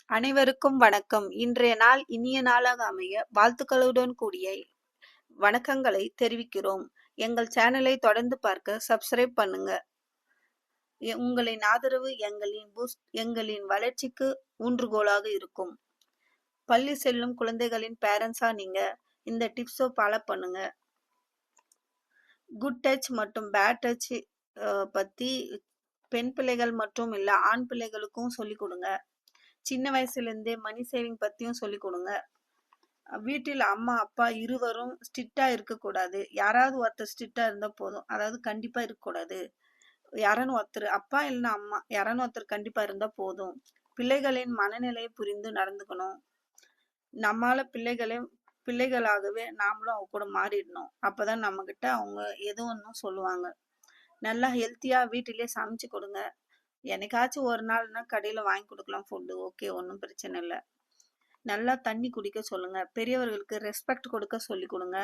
அனைவருக்கும் வணக்கம். இன்றைய நாள் இனிய நாளாக அமைய வாழ்த்துக்களுடன் கூடிய வணக்கங்களை தெரிவிக்கிறோம். எங்கள் சேனலை தொடர்ந்து பார்க்க சப்ஸ்கிரைப் பண்ணுங்க. உங்களின் ஆதரவு எங்களின் வளர்ச்சிக்கு ஊன்றுகோலாக இருக்கும். பள்ளி செல்லும் குழந்தைகளின் பேரண்ட்ஸா நீங்க இந்த டிப்ஸை ஃபாலோ பண்ணுங்க. குட் டச் மற்றும் பேட் டச் பத்தி பெண் பிள்ளைகள் மற்றும் இல்ல ஆண் பிள்ளைகளுக்கும் சொல்லிக் கொடுங்க. சின்ன வயசுல இருந்தே மணி சேவிங் பத்தியும் சொல்லிக் கொடுங்க. வீட்டில் அம்மா அப்பா இருவரும் ஸ்ட்ரிக்டா இருக்கக்கூடாது. யாராவது ஒருத்தர் ஸ்ட்ரிக்டா இருந்தா போதும். அதாவது கண்டிப்பா இருக்கக்கூடாது. யாரானு ஒருத்தர் அப்பா இல்லைன்னா அம்மா யாரானு ஒருத்தர் கண்டிப்பா இருந்தா போதும். பிள்ளைகளின் மனநிலையை புரிந்து நடந்துக்கணும். நம்மால பிள்ளைகளாகவே நாமளும் அவங்க கூட மாறிடணும். அப்பதான் நம்ம கிட்ட அவங்க எது ஒன்றும் சொல்லுவாங்க. நல்லா ஹெல்த்தியா வீட்டிலேயே சமைச்சு கொடுங்க. என்னைக்காச்சும் ஒரு நாள்னா கடையில வாங்கி கொடுக்கலாம் ஃபுட்டு, ஓகே, ஒன்றும் பிரச்சனை இல்லை. நல்லா தண்ணி குடிக்க சொல்லுங்க. பெரியவர்களுக்கு ரெஸ்பெக்ட் கொடுக்க சொல்லி கொடுங்க.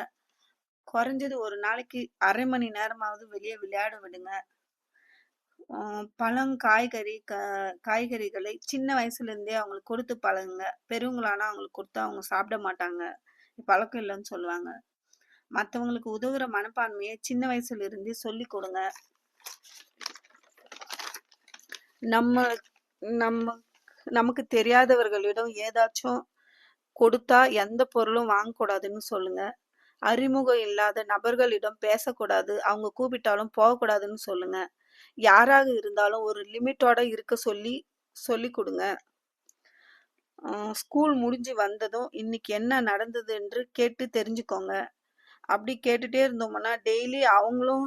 குறைஞ்சது ஒரு நாளைக்கு அரை மணி நேரமாவது வெளியே விளையாட விடுங்க. பழம் காய்கறிகளை சின்ன வயசுல இருந்தே அவங்களுக்கு கொடுத்து பழகுங்க. பெரியவங்களானா அவங்களுக்கு கொடுத்தா அவங்க சாப்பிட மாட்டாங்க, பழக்கம் இல்லைன்னு சொல்லுவாங்க. மற்றவங்களுக்கு உதவுற மனப்பான்மையை சின்ன வயசுல இருந்தே சொல்லி கொடுங்க. நமக்கு தெரியாதவர்களிடம் ஏதாச்சும் கொடுத்தா எந்த பொருளும் வாங்கக்கூடாதுன்னு சொல்லுங்க. அறிமுகம் இல்லாத நபர்களிடம் பேசக்கூடாது. அவங்க கூப்பிட்டாலும் போகக்கூடாதுன்னு சொல்லுங்க. யாராக இருந்தாலும் ஒரு லிமிட்டோட இருக்க சொல்லி கொடுங்க. ஸ்கூல் முடிஞ்சு வந்ததும் இன்னைக்கு என்ன நடந்தது என்று கேட்டு தெரிஞ்சுக்கோங்க. அப்படி கேட்டுட்டே இருந்தோம்னா டெய்லி அவங்களும்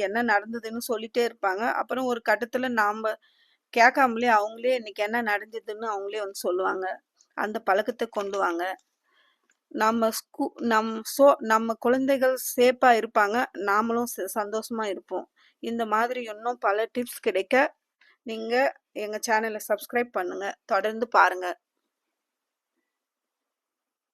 என்ன நடந்ததுன்னு சொல்லிட்டே இருப்பாங்க. அப்புறம் ஒரு கட்டத்துல நாம கேட்காமலே அவங்களே இன்னைக்கு என்ன நடந்ததுன்னு அவங்களே வந்து சொல்லுவாங்க. அந்த பழக்கத்தை கொண்டு வாங்க. நம்ம குழந்தைகள் சேஃபா இருப்பாங்க, நாமளும் சந்தோஷமா இருப்போம். இந்த மாதிரி இன்னும் பல டிப்ஸ் கிடைக்க நீங்க எங்க சேனலை சப்ஸ்கிரைப் பண்ணுங்க. தொடர்ந்து பாருங்க.